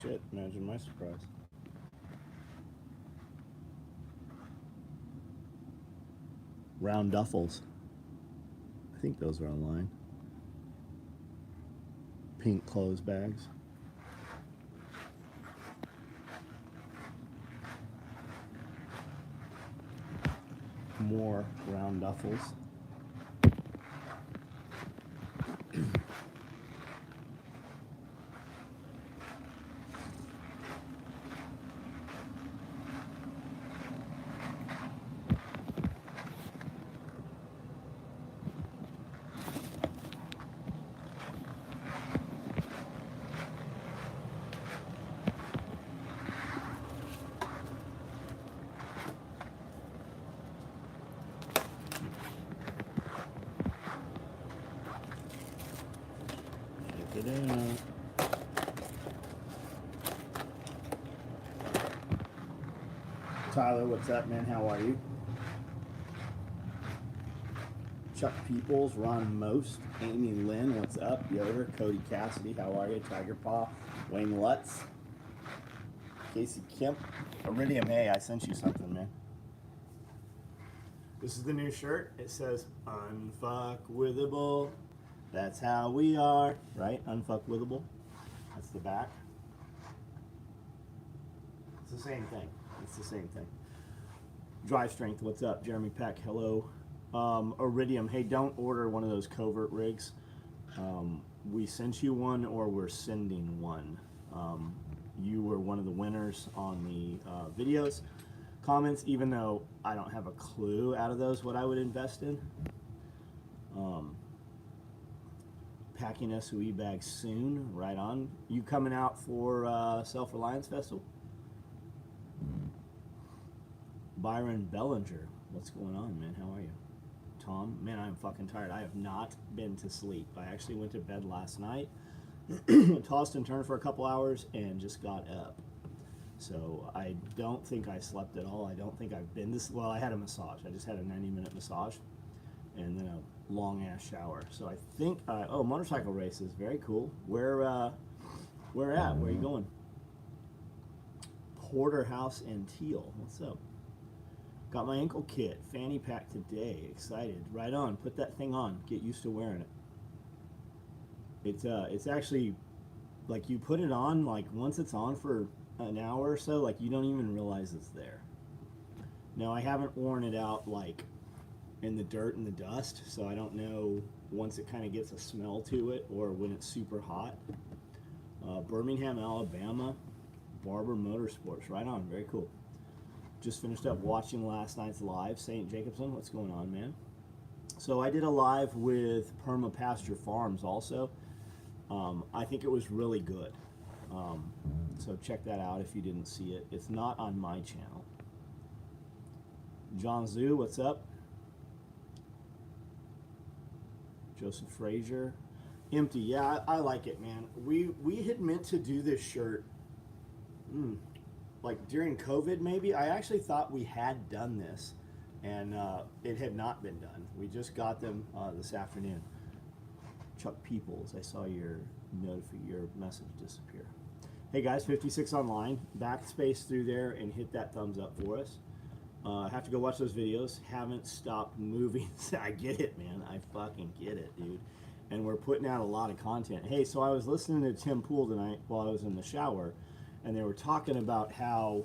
Shit, imagine my surprise. Round duffels. I think those are online. Pink clothes bags. More round duffels. Check it out. Tyler, what's up, man? How are you? Chuck Peoples, Ron Most, Amy Lynn, what's up? Yoder, Cody Cassidy, how are you? Tiger Paw, Wayne Lutz, Casey Kemp, Iridium. Hey, I sent you something, man. This is the new shirt. It says Unfuckwithable. That's how we are, right? Unfuckwithable. That's the back. It's the same thing. It's the same thing. Drive Strength, what's up? Jeremy Peck, hello. Iridium, hey, don't order one of those covert rigs. We sent you one, or we're sending one. You were one of the winners on the videos. Comments, even though I don't have a clue out of those what I would invest in. Packing SOE bags soon, right on. You coming out for Self-Reliance Festival? Byron Bellinger, what's going on, man? How are you? Tom, man, I'm fucking tired. I have not been to sleep. I actually went to bed last night, tossed and turned for a couple hours, and just got up. So I don't think I slept at all. I don't think I've been this. Well, I had a massage. I just had a 90-minute massage, and then a long ass shower. So I think. Oh, motorcycle races, very cool. Where at? Where are you going? Porterhouse and Teal. What's up? Got my ankle kit, fanny pack today. Excited. Right on. Put that thing on. Get used to wearing it. It's actually, like, you put it on, like, once it's on for an hour or so, like, you don't even realize it's there. Now, I haven't worn it out, like, in the dirt and the dust, so I don't know once it kind of gets a smell to it or when it's super hot. Birmingham, Alabama, Barber Motorsports. Right on. Very cool. Just finished up watching last night's live. St. Jacobson, what's going on, man? So I did a live with Perma Pasture Farms also. I think it was really good. So check that out if you didn't see it. It's not on my channel. John Zoo, what's up? Joseph Frazier. Empty, yeah, I like it, man. We had meant to do this shirt like during COVID maybe. I actually thought we had done this, and it had not been done. We just got them this afternoon. Chuck Peoples, I saw your message disappear. Hey guys, 56 online, backspace through there and hit that thumbs up for us. Have to go watch those videos. Haven't stopped moving. I get it, man. I fucking get it, dude. And we're putting out a lot of content. Hey, so I was listening to Tim Pool tonight while I was in the shower, and they were talking about how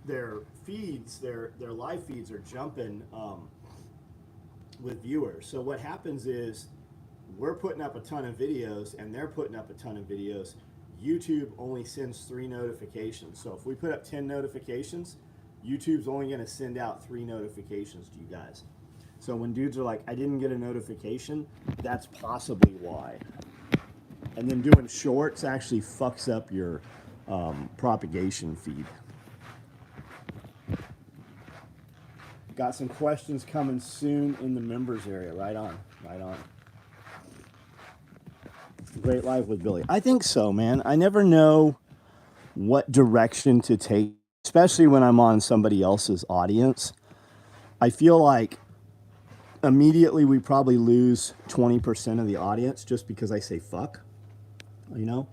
their feeds, their live feeds are jumping with viewers. So what happens is we're putting up a ton of videos and they're putting up a ton of videos. YouTube only sends 3 notifications. So if we put up 10 notifications, YouTube's only going to send out 3 notifications to you guys. So when dudes are like, I didn't get a notification, that's possibly why. And then doing shorts actually fucks up your propagation feed. Got some questions coming soon in the members area. Right on, right on. Great live with Billy. I think so, man. I never know what direction to take, especially when I'm on somebody else's audience. I feel like immediately we probably lose 20% of the audience just because I say fuck, you know?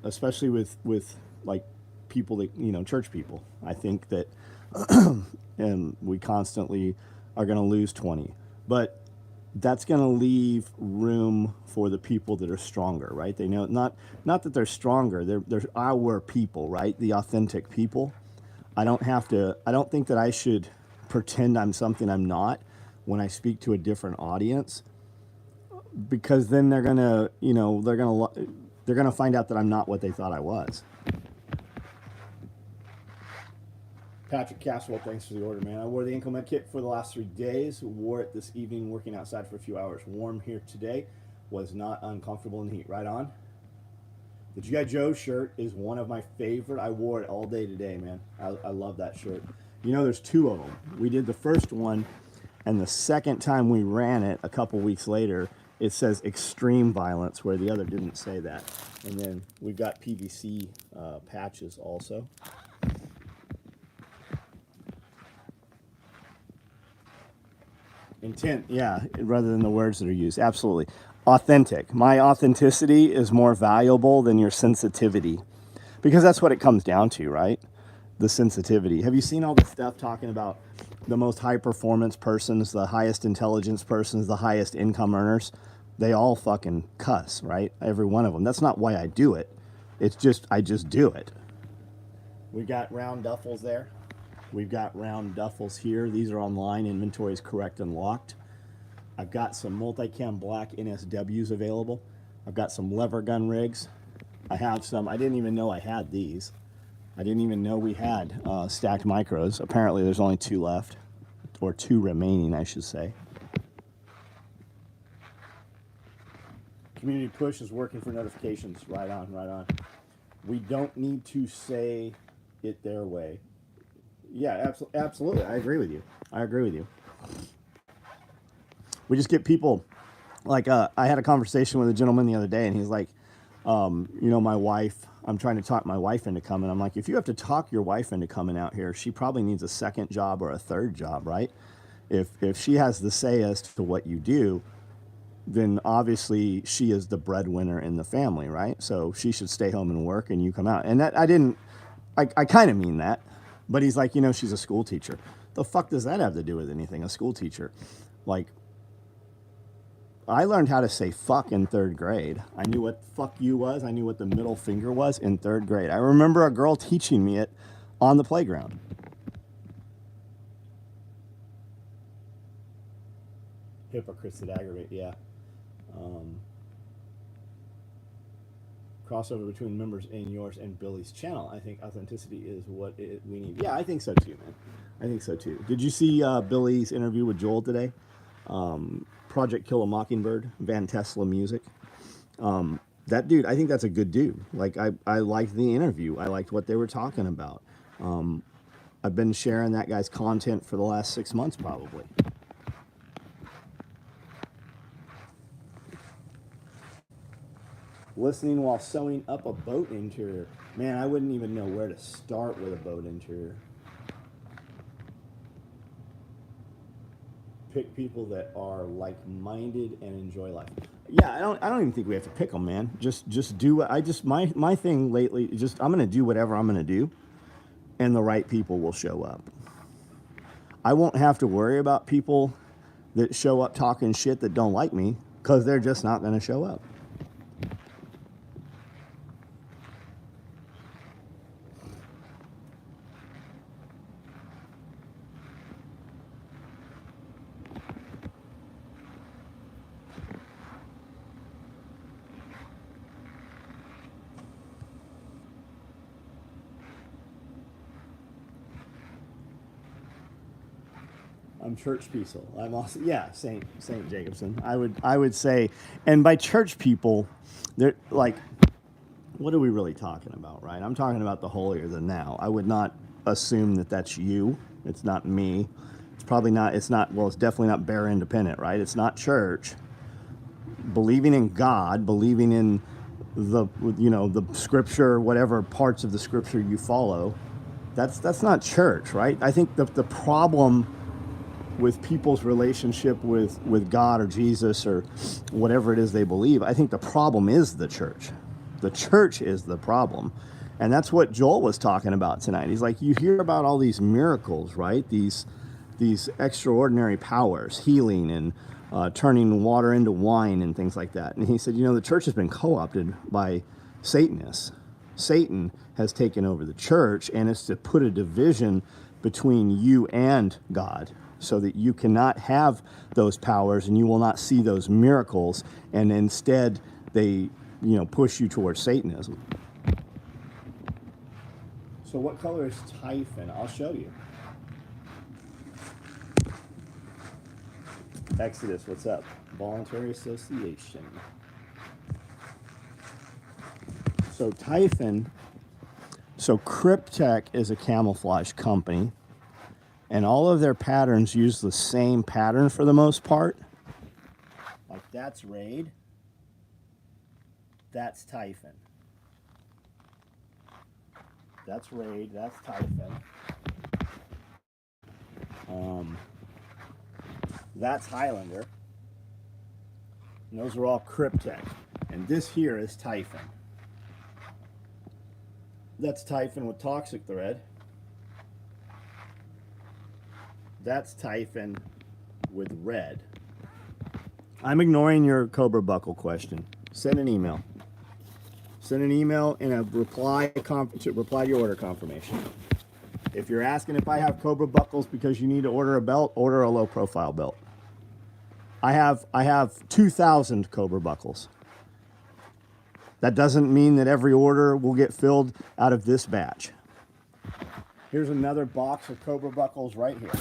especially with like people that, church people. I think that and we constantly are going to lose 20, but that's going to leave room for the people that are stronger, right? They know, not that they're stronger, they're our people, right? The authentic people. I don't think that I should pretend I'm something I'm not when I speak to a different audience, because then they're gonna find out that I'm not what they thought I was. Patrick Caswell, thanks for the order, man. I wore the ankle med kit for the last 3 days. Wore it this evening working outside for a few hours. Warm here today. Was not uncomfortable in the heat. Right on. The G.I. Joe shirt is one of my favorite. I wore it all day today, man. I love that shirt. There's 2 of them. We did the first one, and the second time we ran it a couple weeks later, it says extreme violence, where the other didn't say that. And then we've got PVC patches also. Intent, yeah, rather than the words that are used. Absolutely. Authentic. My authenticity is more valuable than your sensitivity, because that's what it comes down to, right? The sensitivity. Have you seen all the stuff talking about the most high performance persons, the highest intelligence persons, the highest income earners? They all fucking cuss, right? Every one of them. That's not why I do it. It's just, I just do it. We got round duffels there. We've got round duffels here. These are online. Inventory is correct and locked. I've got some multicam black NSWs available. I've got some lever gun rigs. I have some. I didn't even know I had these. I didn't even know we had stacked micros. Apparently there's only 2 left, or 2 remaining, I should say. Community push is working for notifications. Right on, right on. We don't need to say it their way. Yeah, absolutely. I agree with you. We just get people, like, I had a conversation with a gentleman the other day, and he's like, my wife, I'm trying to talk my wife into coming. I'm like, if you have to talk your wife into coming out here, she probably needs a second job or a third job, right? If she has the say as to what you do, then obviously she is the breadwinner in the family, right? So she should stay home and work, and you come out. And that I kind of mean that. But he's like, she's a school teacher. The fuck does that have to do with anything? A school teacher. Like, I learned how to say fuck in 3rd grade. I knew what fuck you was. I knew what the middle finger was in 3rd grade. I remember a girl teaching me it on the playground. Hypocrites that aggravate, yeah. Crossover between members in yours and Billy's channel. I think authenticity is what we need. Yeah, I think so too, man. I think so too. Did you see Billy's interview with Joel today? Project Kill a Mockingbird, Van Tesla music. That dude, I think that's a good dude. Like, I liked the interview. I liked what they were talking about. I've been sharing that guy's content for the last 6 months probably. Listening while sewing up a boat interior. Man, I wouldn't even know where to start with a boat interior. Pick people that are like-minded and enjoy life. Yeah, I don't even think we have to pick them, man. Just do what my thing lately is just, I'm gonna do whatever I'm gonna do, and the right people will show up. I won't have to worry about people that show up talking shit that don't like me, because they're just not gonna show up. I'm church people. I'm also, yeah, Saint Jacobson. I would say, and by church people, they're like, what are we really talking about, right? I'm talking about the holier than thou. I would not assume that that's you. It's not me. It's probably not. It's not. Well, it's definitely not Bear Independent, right? It's not church. Believing in God, believing in the scripture, whatever parts of the scripture you follow. That's not church, right? I think the problem with people's relationship with God or Jesus or whatever it is they believe, I think the problem is the church. The church is the problem. And that's what Joel was talking about tonight. He's like, you hear about all these miracles, right? These extraordinary powers, healing and turning water into wine and things like that. And he said, you know, the church has been co-opted by Satanists. Satan has taken over the church, and it's to put a division between you and God so that you cannot have those powers and you will not see those miracles, and instead they, you know, push you towards Satanism. So what color is Typhon? I'll show you. Exodus, what's up? Voluntary Association. So Typhon, so Cryptek is a camouflage company, and all of their patterns use the same pattern for the most part. Like that's Raid, that's Typhon. That's Raid, that's Typhon. That's Highlander. And those are all Cryptek. And this here is Typhon. That's Typhon with Toxic Thread. That's Typhon with Red. I'm ignoring your Cobra Buckle question. Send an email. Send an email and a reply to your order confirmation. If you're asking if I have Cobra Buckles because you need to order a belt, order a low profile belt. I have 2,000 Cobra Buckles. That doesn't mean that every order will get filled out of this batch. Here's another box of Cobra Buckles right here.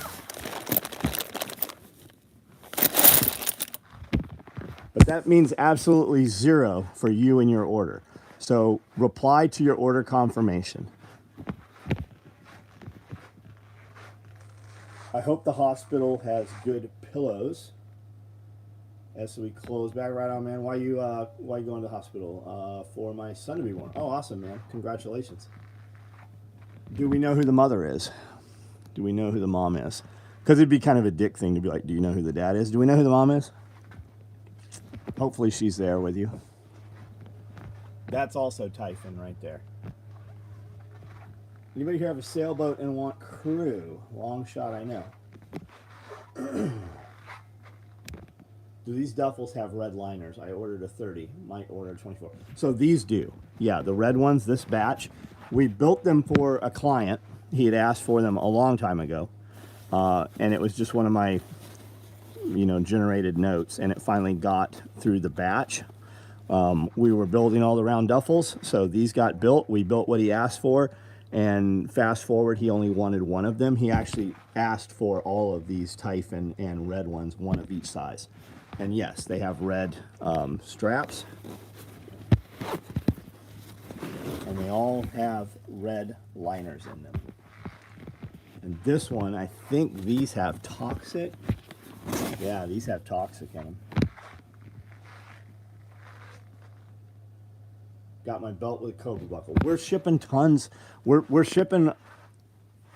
But that means absolutely zero for you and your order. So reply to your order confirmation. I hope the hospital has good pillows. As we close back right on, man. Why you going to the hospital? For my son to be born. Oh, awesome, man. Congratulations. Do we know who the mother is? Do we know who the mom is? Because it'd be kind of a dick thing to be like, do you know who the dad is? Do we know who the mom is? Hopefully she's there with you. That's also Typhon right there. Anybody here have a sailboat and want crew? Long shot, I know. Do these duffels have red liners? I ordered a 30. Might order a 24. So these do. Yeah, the red ones, this batch. We built them for a client. He had asked for them a long time ago. And it was just one of my, you know, generated notes. And it finally got through the batch. We were building all the round duffels. So these got built. We built what he asked for. And fast forward, he only wanted one of them. He actually asked for all of these Typhon and red ones, one of each size. And yes, they have red straps. And they all have red liners in them. And this one, I think these have toxic. Yeah, these have toxic in them. Got my belt with a Cobra Buckle. We're shipping tons. We're shipping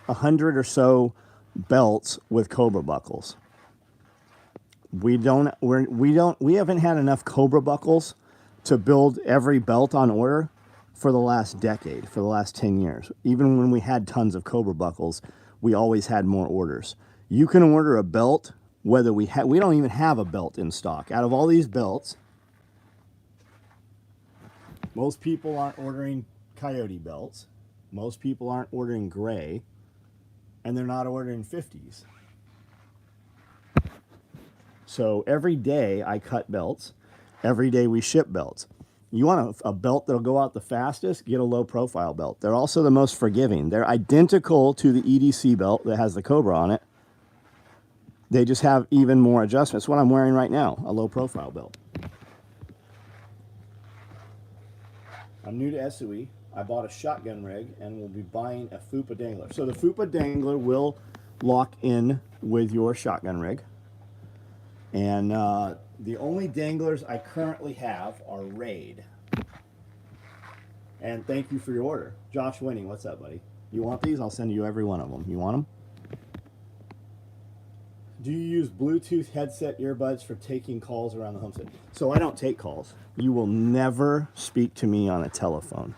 100 or so belts with Cobra Buckles. We haven't had enough Cobra Buckles to build every belt on order for the last decade, for the last 10 years. Even when we had tons of Cobra Buckles, we always had more orders. You can order a belt, whether we don't even have a belt in stock. Out of all these belts, most people aren't ordering coyote belts. Most people aren't ordering gray, and they're not ordering 50s. So every day I cut belts. Every day we ship belts. You want a belt that'll go out the fastest? Get a low profile belt. They're also the most forgiving. They're identical to the EDC belt that has the Cobra on it. They just have even more adjustments. What I'm wearing right now, a low profile belt. I'm new to SOE. I bought a shotgun rig and will be buying a FUPA dangler. So the FUPA dangler will lock in with your shotgun rig. And the only danglers I currently have are Raid. And thank you for your order. Josh Winning, what's up, buddy? You want these? I'll send you every one of them. You want them? Do you use Bluetooth headset earbuds for taking calls around the homestead? So I don't take calls. You will never speak to me on a telephone.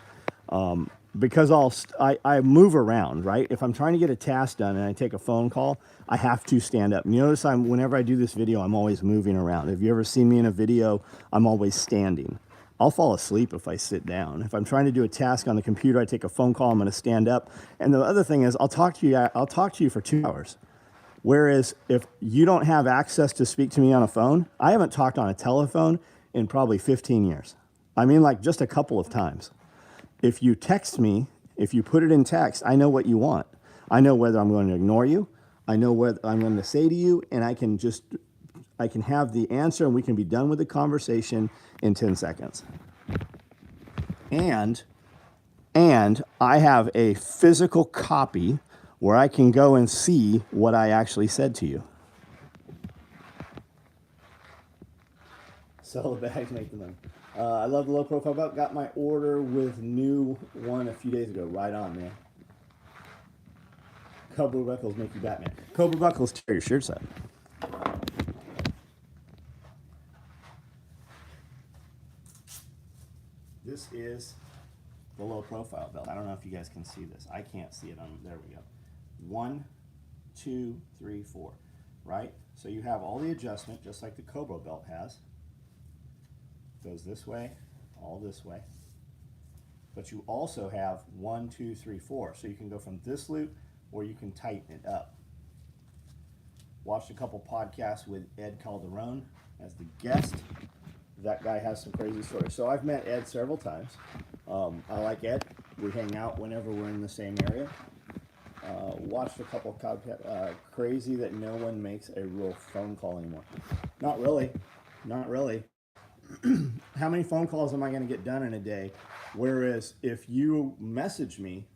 Because I move around, right? If I'm trying to get a task done and I take a phone call, I have to stand up. You notice whenever I do this video, I'm always moving around. Have you ever seen me in a video? I'm always standing. I'll fall asleep if I sit down. If I'm trying to do a task on the computer, I take a phone call, I'm going to stand up. And the other thing is, I'll talk to you for 2 hours. Whereas if you don't have access to speak to me on a phone, I haven't talked on a telephone in probably 15 years. I mean, like just a couple of times. If you text me, if you put it in text, I know what you want. I know whether I'm going to ignore you. I know what I'm going to say to you, and I can have the answer, and we can be done with the conversation in 10 seconds. And I have a physical copy where I can go and see what I actually said to you. Sell the bags, make the money. I love the low profile belt. Got my order with new one a few days ago. Right on, man. Cobra buckles make you Batman. Cobra buckles tear your shirts up. This is the low profile belt. I don't know if you guys can see this. I can't see it on, there we go. 1, 2, 3, 4, right? So you have all the adjustment, just like the Cobra belt has. Goes this way, all this way. But you also have 1, 2, 3, 4. So you can go from this loop or you can tighten it up. Watched a couple podcasts with Ed Calderon as the guest. That guy has some crazy stories. So I've met Ed several times. I like Ed. We hang out whenever we're in the same area. Watched a couple crazy that no one makes a real phone call anymore. Not really. Not really. How many phone calls am I going to get done in a day? Whereas if you message me,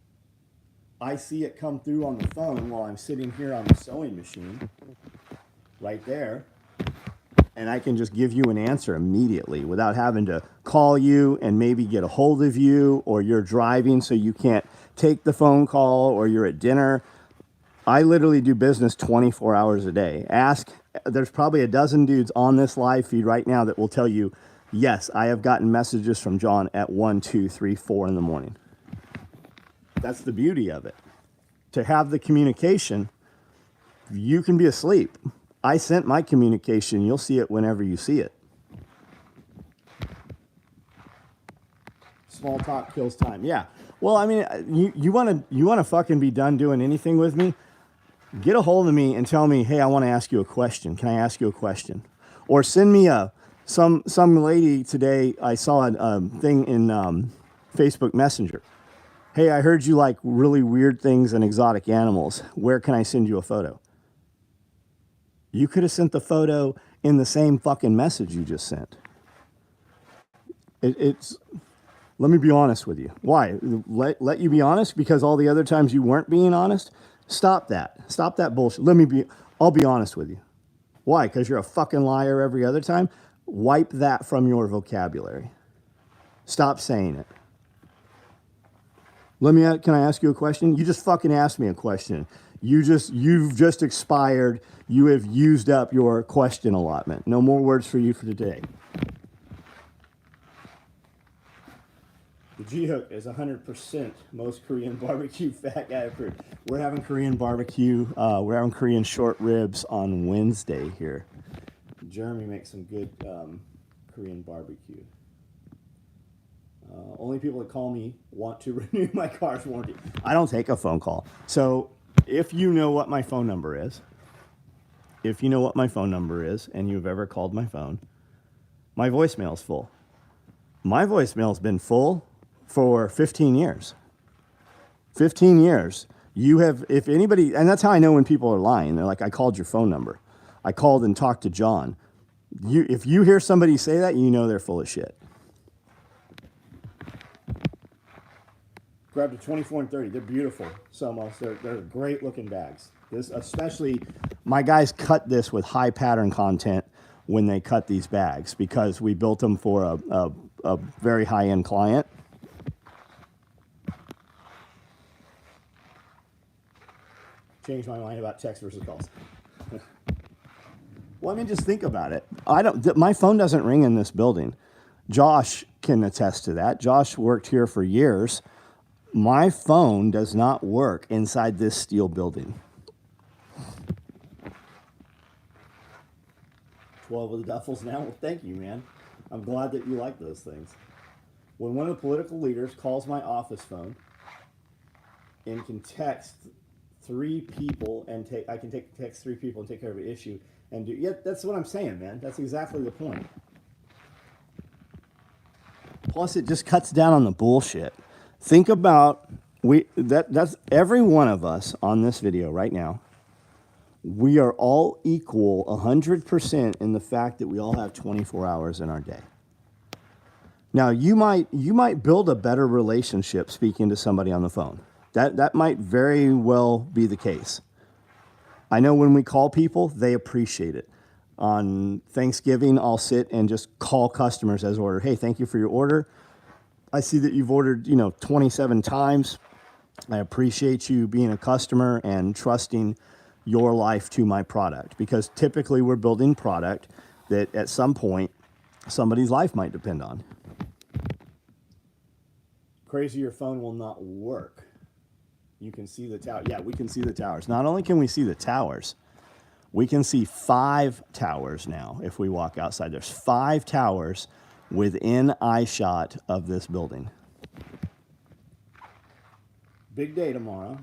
I see it come through on the phone while I'm sitting here on the sewing machine, right there, and I can just give you an answer immediately without having to call you and maybe get a hold of you, or you're driving so you can't take the phone call, or you're at dinner. I literally do business 24 hours a day. There's probably a dozen dudes on this live feed right now that will tell you, yes, I have gotten messages from John at 1, 2, 3, 4 in the morning. That's the beauty of it. To have the communication, you can be asleep. I sent my communication. You'll see it whenever you see it. Small talk kills time. Yeah. Well, I mean, you want to fucking be done doing anything with me? Get a hold of me and tell me, hey, I want to ask you a question. Can I ask you a question? Or send me some lady today. I saw a thing in Facebook Messenger. Hey, I heard you like really weird things and exotic animals. Where can I send you a photo? You could have sent the photo in the same fucking message you just sent. Let me be honest with you. Why? Let you be honest because all the other times you weren't being honest? Stop that. Stop that bullshit. I'll be honest with you. Why? Because you're a fucking liar every other time? Wipe that from your vocabulary. Stop saying it. Can I ask you a question? You just fucking asked me a question. You've just expired. You have used up your question allotment. No more words for you for today. The G-hook is 100% most Korean barbecue fat guy approved. We're having Korean barbecue. We're having Korean short ribs on Wednesday here. Jeremy makes some good Korean barbecue. Only people that call me want to renew my car's warranty. I don't take a phone call. So if you know what my phone number is, and you've ever called my phone, my voicemail's full. My voicemail's been full for 15 years. 15 years. You have, if anybody, and that's how I know when people are lying. They're like, I called your phone number. I called and talked to John. If you hear somebody say that, you know they're full of shit. Grabbed a 24 and 30. They're beautiful. Somos. They're great looking bags. This, especially, my guys cut this with high pattern content when they cut these bags because we built them for a very high-end client. Changed my mind about text versus calls. Well, I mean, just think about it. My phone doesn't ring in this building. Josh can attest to that. Josh worked here for years. My phone does not work inside this steel building. 12 of the duffels now? Well, thank you, man. I'm glad that you like those things. When one of the political leaders calls my office phone and can text three people and text three people and take care of an issue and do, yeah, that's what I'm saying, man. That's exactly the point. Plus, it just cuts down on the bullshit. Think about that's every one of us on this video right now. We are all equal 100% in the fact that we all have 24 hours in our day. Now, you might build a better relationship speaking to somebody on the phone. That might very well be the case. I know when we call people, they appreciate it. On Thanksgiving, I'll sit and just call customers as ordered. Hey, thank you for your order. I see that you've ordered, 27 times. I appreciate you being a customer and trusting your life to my product, because typically we're building product that at some point somebody's life might depend on. Crazy, your phone will not work. You can see the tower. Yeah, we can see the towers. Not only can we see the towers, we can see 5 towers now. If we walk outside, there's 5 towers within eyeshot of this building. Big day tomorrow.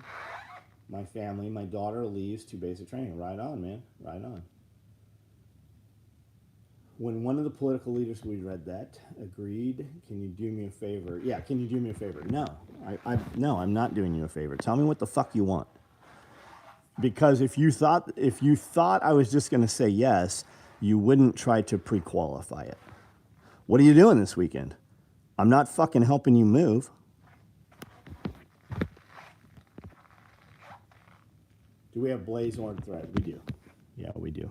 My family, my daughter leaves to basic training. Right on, man. Right on. When one of the political leaders, we read that, agreed, can you do me a favor? Yeah, can you do me a favor? No, no, I'm not doing you a favor. Tell me what the fuck you want. Because if you thought I was just going to say yes, you wouldn't try to pre-qualify it. What are you doing this weekend? I'm not fucking helping you move. Do we have Blaze Orange Thread? We do. Yeah, we do.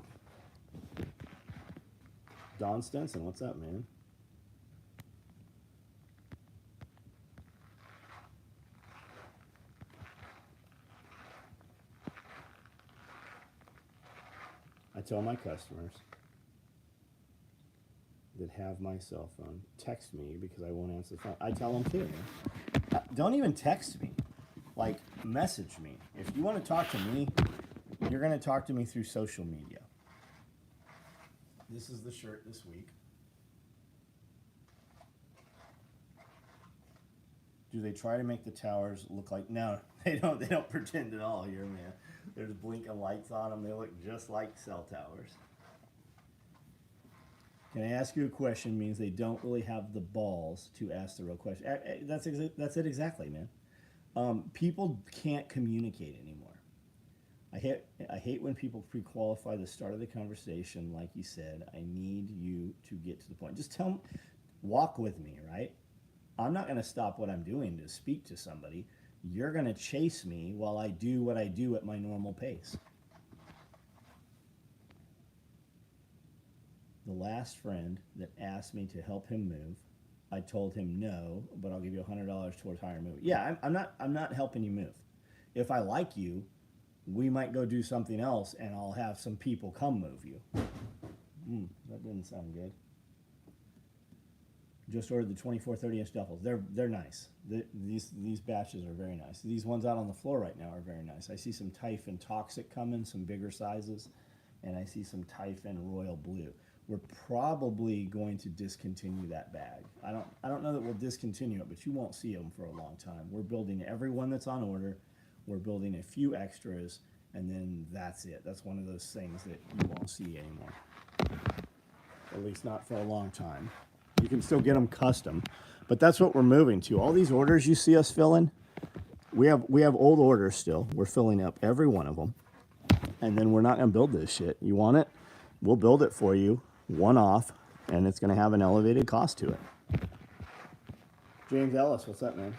Don Stenson, what's up, man? I tell my customers that have my cell phone, text me because I won't answer the phone. I tell them too, man. Don't even text me. Like, message me. If you want to talk to me, you're going to talk to me through social media. This is the shirt this week. Do they try to make the towers look like... No, they don't pretend at all here, man. There's blinking lights on them. They look just like cell towers. Can I ask you a question means they don't really have the balls to ask the real question. That's it exactly, man. People can't communicate anymore. I hate when people pre-qualify the start of the conversation. Like you said, I need you to get to the point. Just walk with me, right? I'm not going to stop what I'm doing to speak to somebody. You're going to chase me while I do what I do at my normal pace. The last friend that asked me to help him move, I told him no, but I'll give you $100 towards hire move. Yeah, I'm not helping you move. If I like you, we might go do something else, and I'll have some people come move you. That didn't sound good. Just ordered the 24, 30-inch duffels. They're nice. These batches are very nice. These ones out on the floor right now are very nice. I see some Typhon Toxic coming, some bigger sizes, and I see some Typhon Royal Blue. We're probably going to discontinue that bag. I don't know that we'll discontinue it, but you won't see them for a long time. We're building every one that's on order. We're building a few extras, and then that's it. That's one of those things that you won't see anymore. At least not for a long time. You can still get them custom, but that's what we're moving to. All these orders you see us filling, we have old orders still. We're filling up every one of them, and then we're not going to build this shit. You want it? We'll build it for you, one off, and it's going to have an elevated cost to it. James Ellis, what's up, man?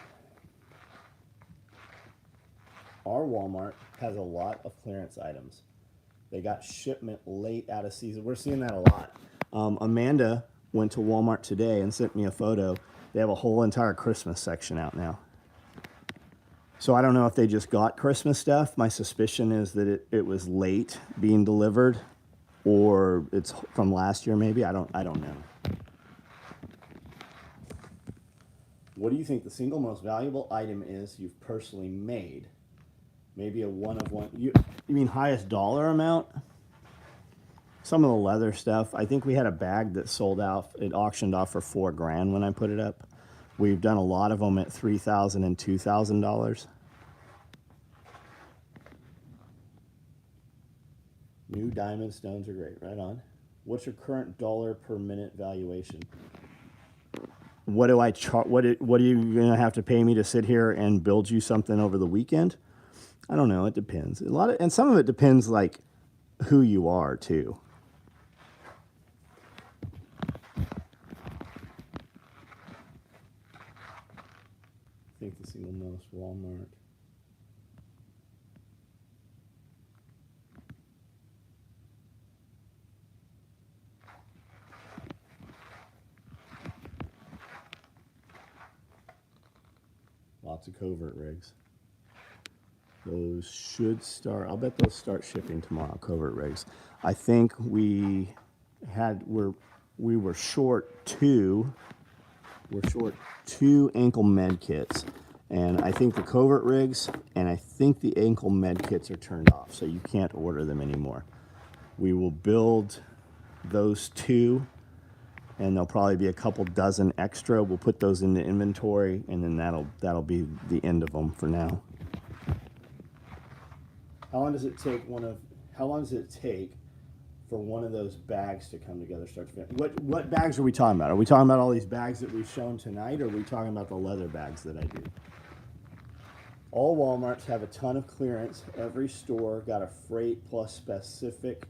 Our Walmart has a lot of clearance items. They got shipment late out of season. We're seeing that a lot. Amanda went to Walmart today and sent me a photo. They have a whole entire Christmas section out now. So I don't know if they just got Christmas stuff. My suspicion is that it was late being delivered. or it's from last year maybe. I don't know. What do you think the single most valuable item is you've personally made? Maybe a one of one. You mean highest dollar amount? Some of the leather stuff. I think we had a bag that sold out. It auctioned off for $4,000 when I put it up. We've done a lot of them at $3,000 and $2,000. New diamond stones are great. Right on. What's your current dollar per minute valuation? What do I charge? What are you gonna have to pay me to sit here and build you something over the weekend? I don't know. It depends. And some of it depends like who you are too. I think the single most Walmart. Lots of covert rigs. Those should start. I'll bet they'll start shipping tomorrow. Covert rigs. I think we were short two. We're short 2 ankle med kits, and I think the covert rigs and I think the ankle med kits are turned off, so you can't order them anymore. We will build those 2. And there'll probably be a couple dozen extra. We'll put those into inventory, and then that'll be the end of them for now. How long does it take for one of those bags to come together, start to finish? What bags are we talking about? Are we talking about all these bags that we've shown tonight, or are we talking about the leather bags that I do? All Walmarts have a ton of clearance. Every store got a freight plus specific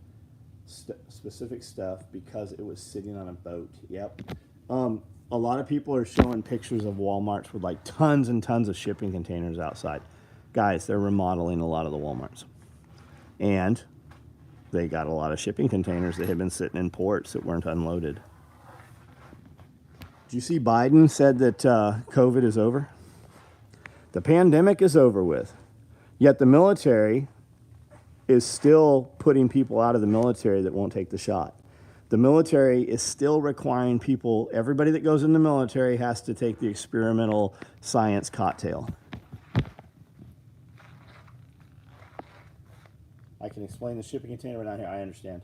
stuff because it was sitting on a boat. Yep. A lot of people are showing pictures of Walmarts with like tons and tons of shipping containers outside. Guys, they're remodeling a lot of the Walmarts, and they got a lot of shipping containers that had been sitting in ports that weren't unloaded. Did you see Biden said that COVID is over? The pandemic is over with, yet the military is still putting people out of the military that won't take the shot. The military is still requiring people, everybody that goes in the military has to take the experimental science cocktail. I can explain the shipping container, but not here. I understand.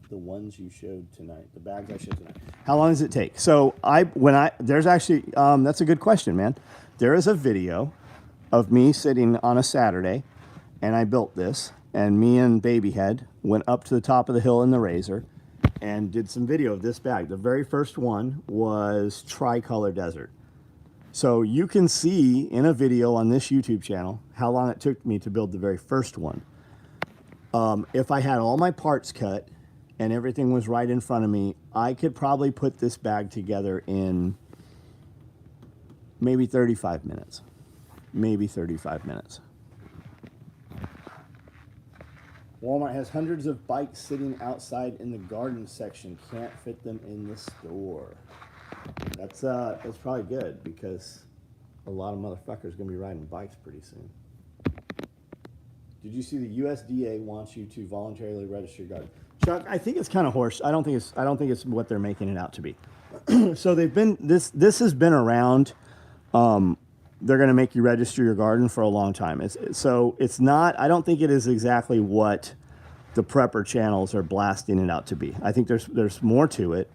The ones you showed tonight, the bags I showed tonight. How long does it take? So there's actually, that's a good question, man. There is a video of me sitting on a Saturday, and I built this, and me and Babyhead went up to the top of the hill in the Razor and did some video of this bag. The very first one was Tricolor Desert. So you can see in a video on this YouTube channel how long it took me to build the very first one. If I had all my parts cut and everything was right in front of me, I could probably put this bag together in maybe 35 minutes. Maybe 35 minutes. Walmart has hundreds of bikes sitting outside in the garden section. Can't fit them in the store. That's probably good because a lot of motherfuckers are gonna be riding bikes pretty soon. Did you see the USDA wants you to voluntarily register your garden? Chuck, I think it's kind of horse. I don't think it's what they're making it out to be. So this has been around. They're going to make you register your garden for a long time. It's not, I don't think it is exactly what the prepper channels are blasting it out to be. I think there's more to it.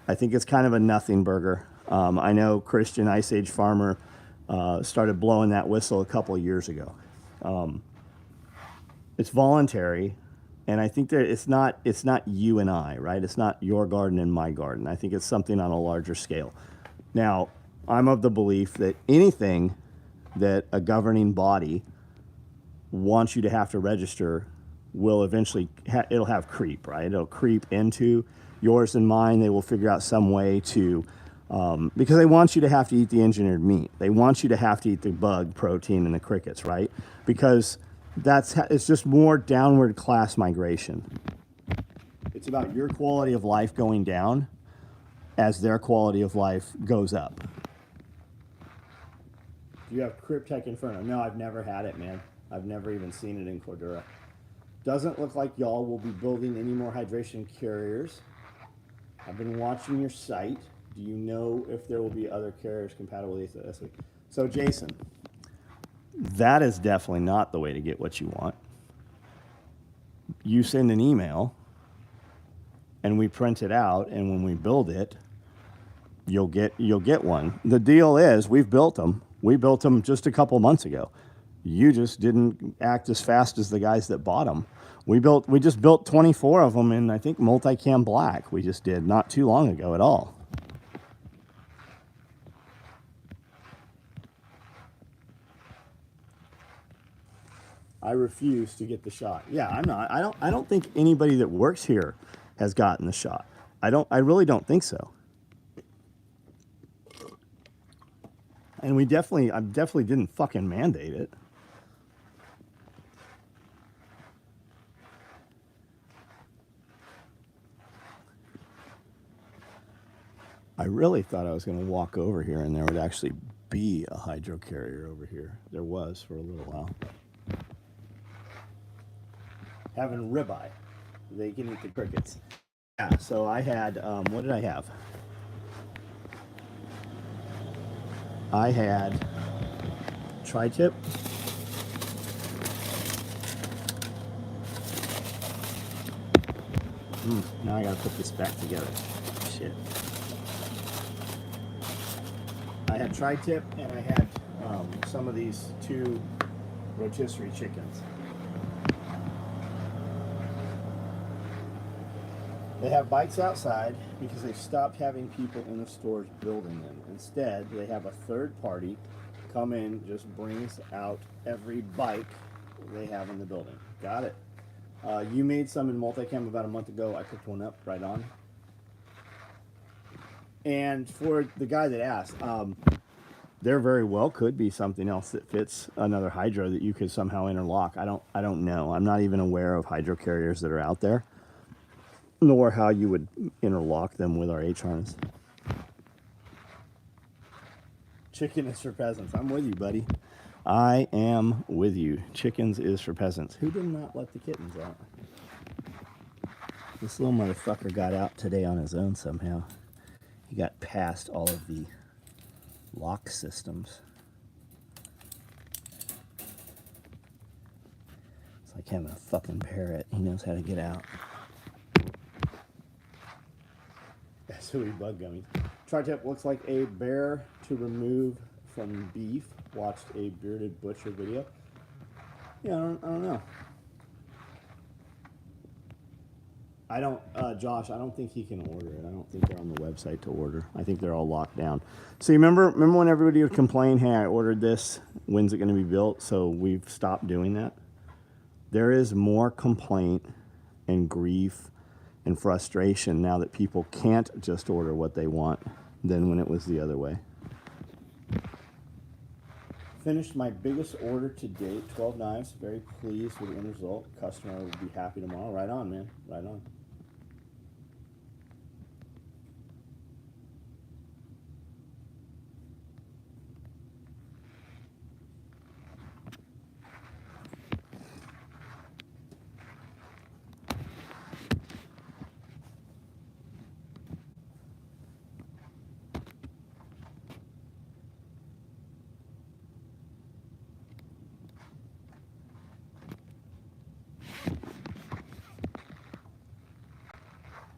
I think it's kind of a nothing burger. I know Christian Ice Age Farmer started blowing that whistle a couple of years ago. It's voluntary, and I think that it's not you and I, right? It's not your garden and my garden. I think it's something on a larger scale. Now, I'm of the belief that anything that a governing body wants you to have to register will eventually, it'll have creep, right? It'll creep into yours and mine. They will figure out some way to, because they want you to have to eat the engineered meat. They want you to have to eat the bug protein and the crickets, right? Because it's just more downward class migration. It's about your quality of life going down as their quality of life goes up. Do you have Cryptech Inferno? No, I've never had it, man. I've never even seen it in Cordura. Doesn't look like y'all will be building any more hydration carriers. I've been watching your site. Do you know if there will be other carriers compatible with this? So, Jason, that is definitely not the way to get what you want. You send an email, and we print it out, and when we build it, you'll get one. The deal is we've built them. We built them just a couple months ago. You just didn't act as fast as the guys that bought them. We just built 24 of them in, I think, multicam black. We just did not too long ago at all. I refuse to get the shot. Yeah, I'm not. I don't think anybody that works here has gotten the shot. I really don't think so. And I definitely didn't fucking mandate it. I really thought I was going to walk over here and there would actually be a hydro carrier over here. There was for a little while. Having ribeye. They can eat the crickets. Yeah, so I had, what did I have? I had tri-tip. Now I gotta put this back together. Shit. I had tri-tip and I had some of these 2 rotisserie chickens. They have bikes outside because they've stopped having people in the stores building them. Instead, they have a third party come in, just brings out every bike they have in the building. Got it. You made some in multicam about a month ago. I picked one up right on. And for the guy that asked, there very well could be something else that fits another hydro that you could somehow interlock. I don't know. I'm not even aware of hydro carriers that are out there, nor how you would interlock them with our H harness. Chicken is for peasants. I'm with you, buddy. I am with you. Chickens is for peasants. Who did not let the kittens out? This little motherfucker got out today on his own somehow. He got past all of the lock systems. It's like having a fucking parrot. He knows how to get out. That's who he bug gummies. Tri-tip looks like a bear to remove from beef. Watched a bearded butcher video. Yeah, I don't know. Josh, I don't think he can order it. I don't think they're on the website to order. I think they're all locked down. So you remember when everybody would complain, hey, I ordered this, when's it going to be built? So we've stopped doing that. There is more complaint and grief and frustration now that people can't just order what they want than when it was the other way. Finished my biggest order to date, 12 knives. Very pleased with the end result. Customer will be happy tomorrow. Right on, man. Right on.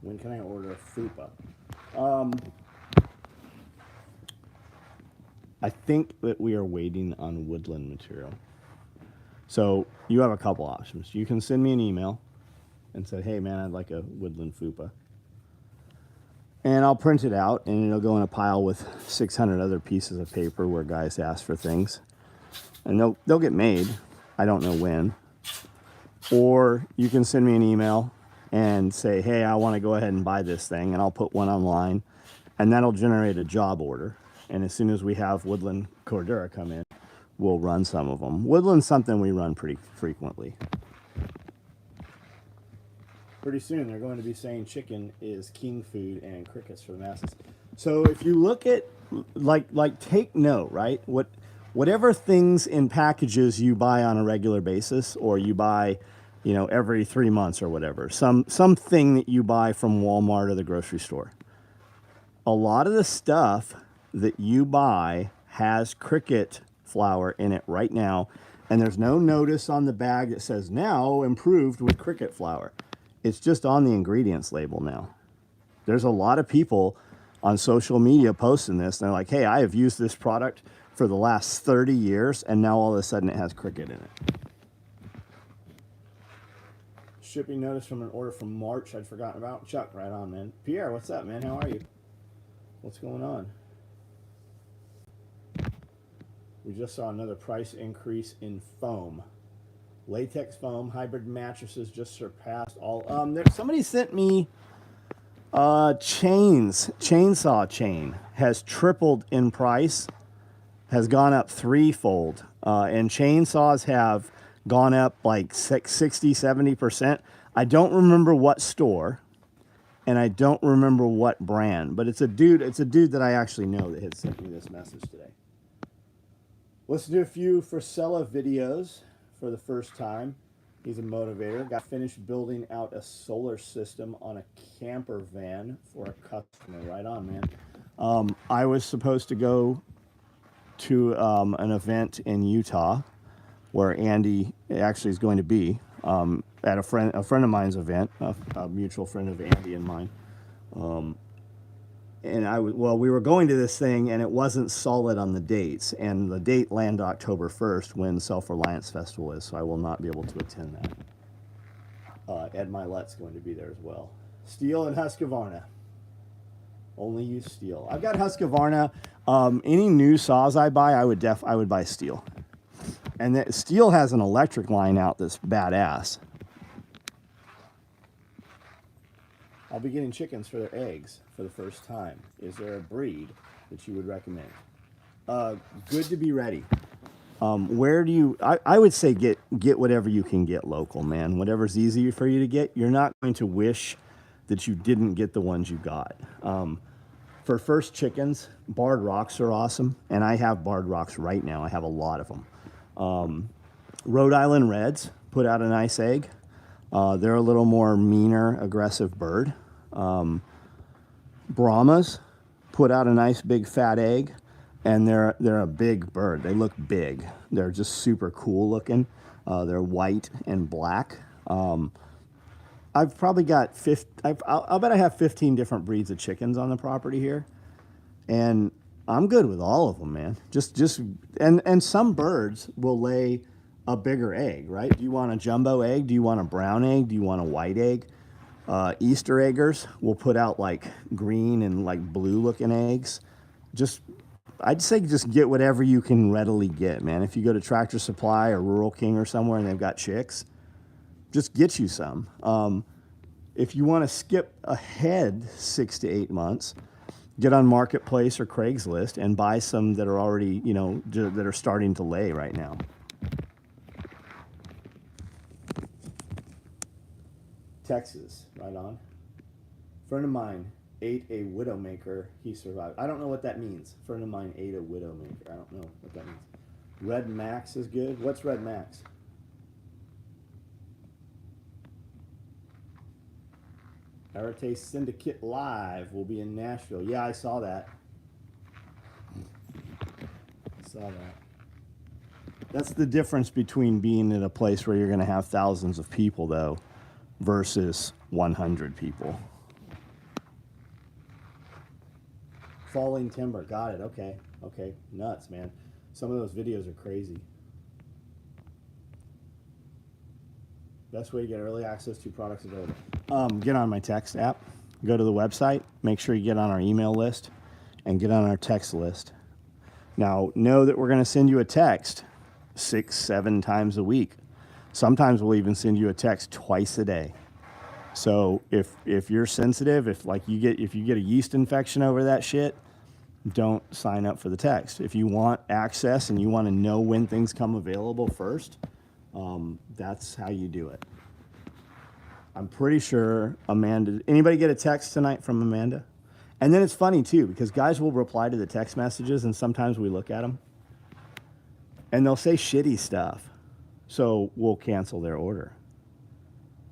When can I order a fupa? I think that we are waiting on woodland material. So you have a couple options. You can send me an email and say, hey man, I'd like a woodland fupa. And I'll print it out and it'll go in a pile with 600 other pieces of paper where guys ask for things. And they'll get made. I don't know when. Or you can send me an email and say, hey, I want to go ahead and buy this thing, and I'll put one online, and that'll generate a job order. And as soon as we have woodland cordura come in, we'll run some of them. Woodland's something we run pretty frequently. Pretty soon they're going to be saying chicken is king food and crickets for the masses. So if you look at, like take note, right? Whatever things in packages you buy on a regular basis, or you buy you know, every 3 months or whatever. Something that you buy from Walmart or the grocery store. A lot of the stuff that you buy has cricket flour in it right now, and there's no notice on the bag that says now improved with cricket flour. It's just on the ingredients label now. There's a lot of people on social media posting this, and they're like, hey, I have used this product for the last 30 years, and now all of a sudden it has cricket in it. Shipping notice from an order from March I'd forgotten about. Chuck, right on, man. Pierre, what's up, man? How are you? What's going on? We just saw another price increase in foam. Latex foam, hybrid mattresses just surpassed all. Somebody sent me chainsaw chain has tripled in price, has gone up threefold, and chainsaws have gone up like 60, 70%. I don't remember what store, and I don't remember what brand, but it's a dude that I actually know that had sent me this message today. Let's do a few Frisella videos for the first time. He's a motivator. Got finished building out a solar system on a camper van for a customer. Right on, man. I was supposed to go to an event in Utah where Andy actually is going to be at a friend of mine's event, a mutual friend of Andy and mine. And we were going to this thing, and it wasn't solid on the dates. And the date landed October 1st when Self-Reliance Festival is, so I will not be able to attend that. Ed Milet's going to be there as well. Steel and Husqvarna. Only use steel. I've got Husqvarna. Any new saws I buy, I would buy steel. And steel has an electric line out that's badass. I'll be getting chickens for their eggs for the first time. Is there a breed that you would recommend? Good to be ready. Where do you? I would say get whatever you can get local, man. Whatever's easy for you to get. You're not going to wish that you didn't get the ones you got. For first chickens, barred rocks are awesome, and I have barred rocks right now. I have a lot of them. Rhode Island Reds put out a nice egg. They're a little more meaner, aggressive bird. Brahmas put out a nice big fat egg, and they're a big bird. They look big. They're just super cool looking. They're white and black. I've probably got I'll bet I have 15 different breeds of chickens on the property here, and I'm good with all of them, man. And some birds will lay a bigger egg, right? Do you want a jumbo egg? Do you want a brown egg? Do you want a white egg? Easter eggers will put out like green and like blue looking eggs. I'd say just get whatever you can readily get, man. If you go to Tractor Supply or Rural King or somewhere and they've got chicks, just get you some. If you want to skip ahead 6 to 8 months, get on Marketplace or Craigslist and buy some that are already, that are starting to lay right now. Texas, right on. Friend of mine ate a widowmaker. He survived. I don't know what that means. Friend of mine ate a widowmaker. I don't know what that means. Red Max is good. What's Red Max? Arete Syndicate Live will be in Nashville. Yeah, I saw that. That's the difference between being at a place where you're going to have thousands of people, though, versus 100 people. Falling timber. Got it. Okay. Nuts, man. Some of those videos are crazy. Best way to get early access to products available. Get on my text app. Go to the website. Make sure you get on our email list and get on our text list. Now, know that we're going to send you a text 6-7 times a week. Sometimes we'll even send you a text twice a day. So if you're sensitive, if you get a yeast infection over that shit, don't sign up for the text. If you want access and you want to know when things come available first, that's how you do it. I'm pretty sure Amanda. Anybody get a text tonight from Amanda? And then it's funny too, because guys will reply to the text messages, and sometimes we look at them, and they'll say shitty stuff. So we'll cancel their order.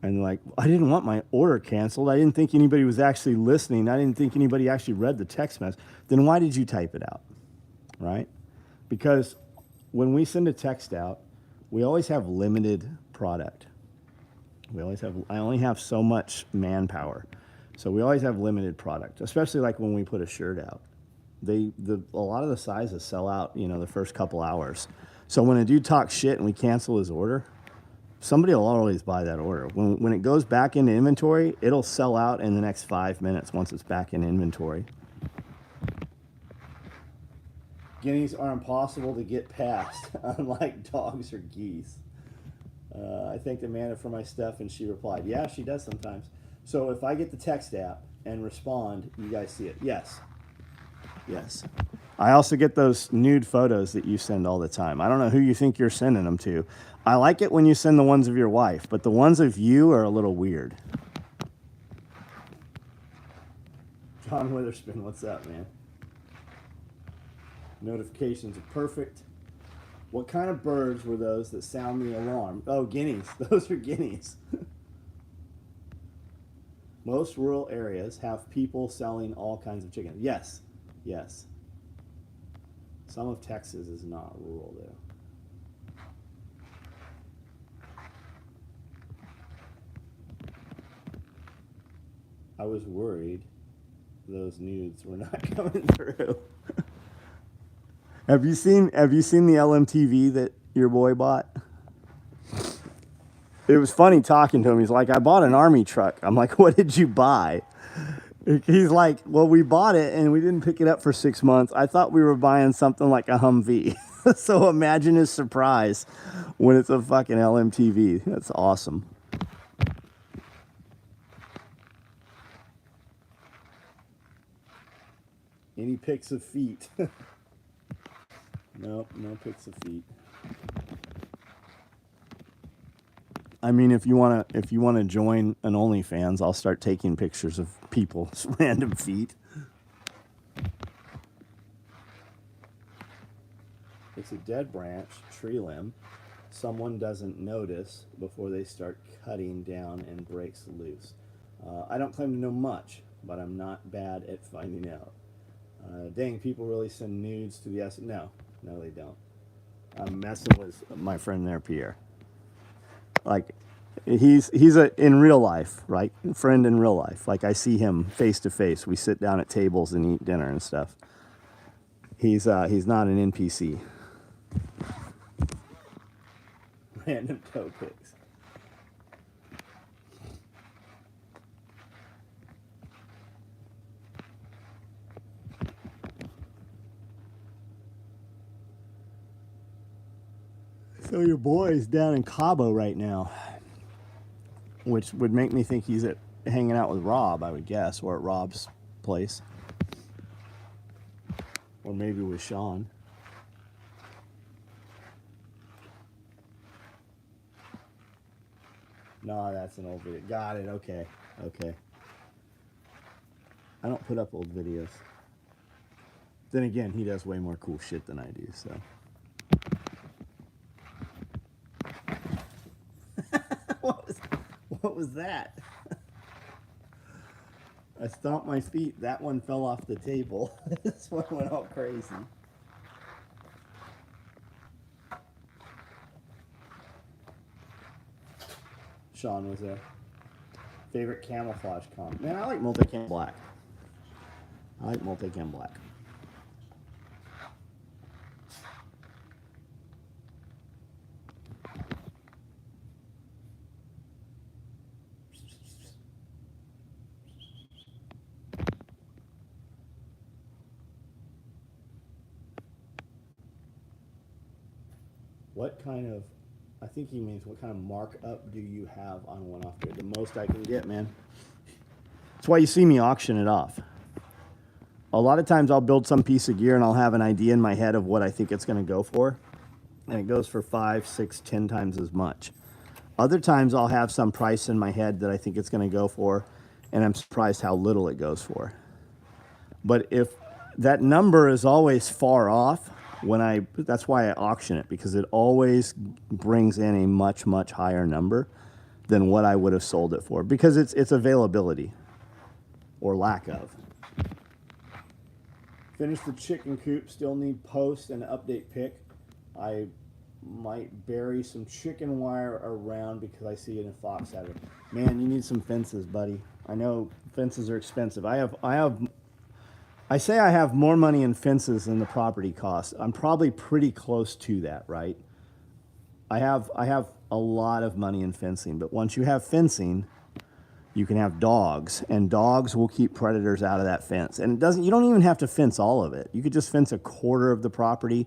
And like, I didn't want my order canceled. I didn't think anybody was actually listening. I didn't think anybody actually read the text message. Then why did you type it out? Right? Because when we send a text out, we always have limited product. I only have so much manpower. So we always have limited product, especially like when we put a shirt out. A lot of the sizes sell out, the first couple hours. So when a dude talks shit and we cancel his order, somebody will always buy that order. When it goes back into inventory, it'll sell out in the next 5 minutes once it's back in inventory. Guineas are impossible to get past, unlike dogs or geese. I thanked Amanda for my stuff, and she replied, yeah, she does sometimes. So if I get the text app and respond, you guys see it. Yes. Yes. I also get those nude photos that you send all the time. I don't know who you think you're sending them to. I like it when you send the ones of your wife, but the ones of you are a little weird. John Witherspoon, what's up, man? Notifications are perfect. What kind of birds were those that sound the alarm? Oh, guineas. Those are guineas. Most rural areas have people selling all kinds of chickens. Yes. Yes. Some of Texas is not rural, though. I was worried those nudes were not coming through. Have you seen the LMTV that your boy bought? It was funny talking to him. He's like, I bought an army truck. I'm like, what did you buy? He's like, well, we bought it and we didn't pick it up for 6 months. I thought we were buying something like a Humvee. So imagine his surprise when it's a fucking LMTV. That's awesome. Any pics of feet? Nope, no pics of feet. I mean, if you wanna join an OnlyFans, I'll start taking pictures of people's random feet. It's a dead branch, tree limb. Someone doesn't notice before they start cutting down and breaks loose. I don't claim to know much, but I'm not bad at finding out. Dang, people really send nudes to the S. No, they don't. I'm messing with my friend there, Pierre. Like, he's in real life, right? Friend in real life. Like, I see him face to face. We sit down at tables and eat dinner and stuff. He's not an NPC. Random toe pics. So your boy's down in Cabo right now, which would make me think he's hanging out with Rob, I would guess, or at Rob's place. Or maybe with Sean. No, that's an old video. Got it, okay. I don't put up old videos. Then again, he does way more cool shit than I do, so. What was that? I stomped my feet. That one fell off the table. This one went all crazy. Sean was there. Favorite camouflage comp? Man, I like multicam black. What kind of, I think he means what kind of markup do you have on one-off gear? The most I can get, man. That's why you see me auction it off. A lot of times I'll build some piece of gear and I'll have an idea in my head of what I think it's going to go for. And it goes for 5, 6, 10 times as much. Other times I'll have some price in my head that I think it's going to go for, and I'm surprised how little it goes for. But if that number is always far off, that's why I auction it, because it always brings in a much, much higher number than what I would have sold it for, because it's availability or lack of. Finished the chicken coop, still need post and update pick. I might bury some chicken wire around because I see it in fox hat. Man, you need some fences, buddy. I know fences are expensive. I say I have more money in fences than the property costs. I'm probably pretty close to that, right? I have a lot of money in fencing, but once you have fencing, you can have dogs, and dogs will keep predators out of that fence. And you don't even have to fence all of it. You could just fence a quarter of the property,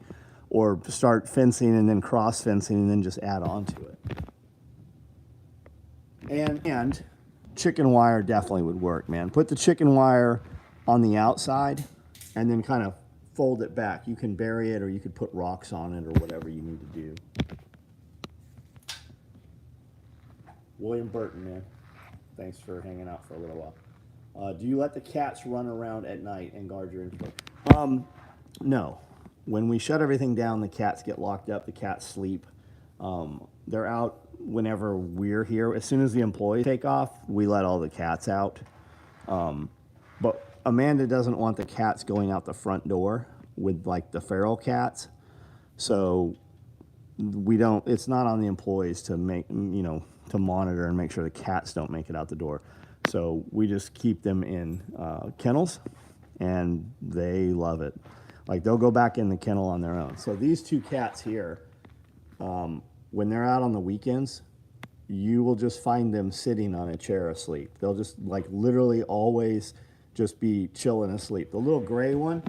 or start fencing and then cross fencing and then just add on to it. And chicken wire definitely would work, man. Put the chicken wire on the outside and then kind of fold it back. You can bury it, or you could put rocks on it, or whatever you need to do. William Burton, man. Thanks for hanging out for a little while. Do you let the cats run around at night and guard your inventory? No. When we shut everything down, the cats get locked up. The cats sleep. They're out whenever we're here. As soon as the employees take off, we let all the cats out. But Amanda doesn't want the cats going out the front door with like the feral cats. So we don't, it's not on the employees to make, to monitor and make sure the cats don't make it out the door. So we just keep them in kennels, and they love it. Like, they'll go back in the kennel on their own. So these two cats here, when they're out on the weekends, you will just find them sitting on a chair asleep. They'll just, like, literally always just be chilling asleep. The little gray one,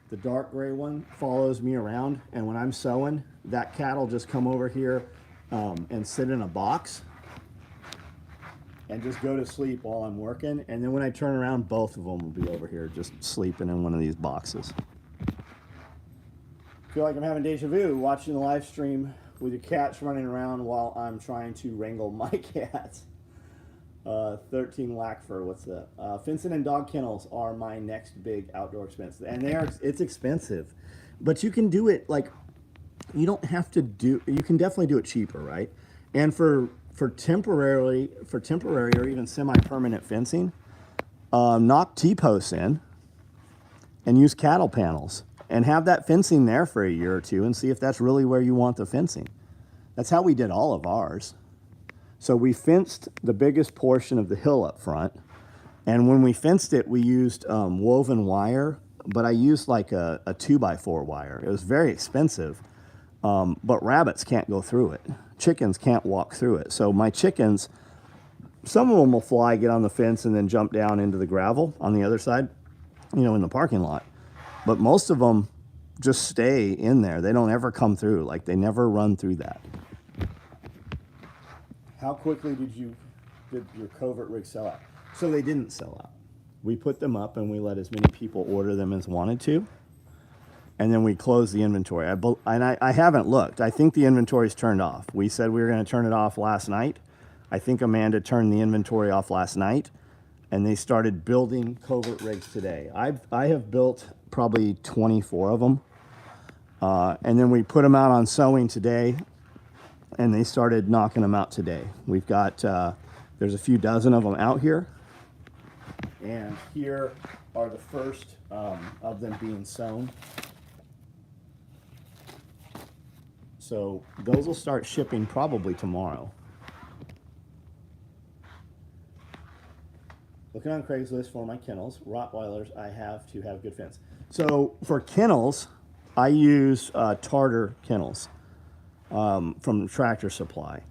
the dark gray one, follows me around, and when I'm sewing, that cat will just come over here and sit in a box and just go to sleep while I'm working. And then when I turn around, both of them will be over here just sleeping in one of these boxes. Feel like I'm having deja vu watching the live stream with your cats running around while I'm trying to wrangle my cats. 13 Lackfur, what's that? Fencing and dog kennels are my next big outdoor expense. And it's expensive, but you can do it, like, you don't have to do, you can definitely do it cheaper, right? And for temporary or even semi-permanent fencing, knock T-posts in and use cattle panels and have that fencing there for a year or two and see if that's really where you want the fencing. That's how we did all of ours. So we fenced the biggest portion of the hill up front, and when we fenced it, we used woven wire, but I used like a 2x4 wire. It was very expensive, but rabbits can't go through it. Chickens can't walk through it. So my chickens, some of them will fly, get on the fence, and then jump down into the gravel on the other side, in the parking lot. But most of them just stay in there. They don't ever come through. Like, they never run through that. How quickly did your covert rig sell out? So they didn't sell out. We put them up and we let as many people order them as wanted to. And then we closed the inventory. I haven't looked. I think the inventory's turned off. We said we were going to turn it off last night. I think Amanda turned the inventory off last night, and they started building covert rigs today. I have built probably 24 of them. And then we put them out on sewing today, and they started knocking them out today. We've got, there's a few dozen of them out here. And here are the first of them being sewn. So those will start shipping probably tomorrow. Looking on Craigslist for my kennels, Rottweilers, I have to have good fence. So for kennels, I use Tartar kennels from Tractor Supply,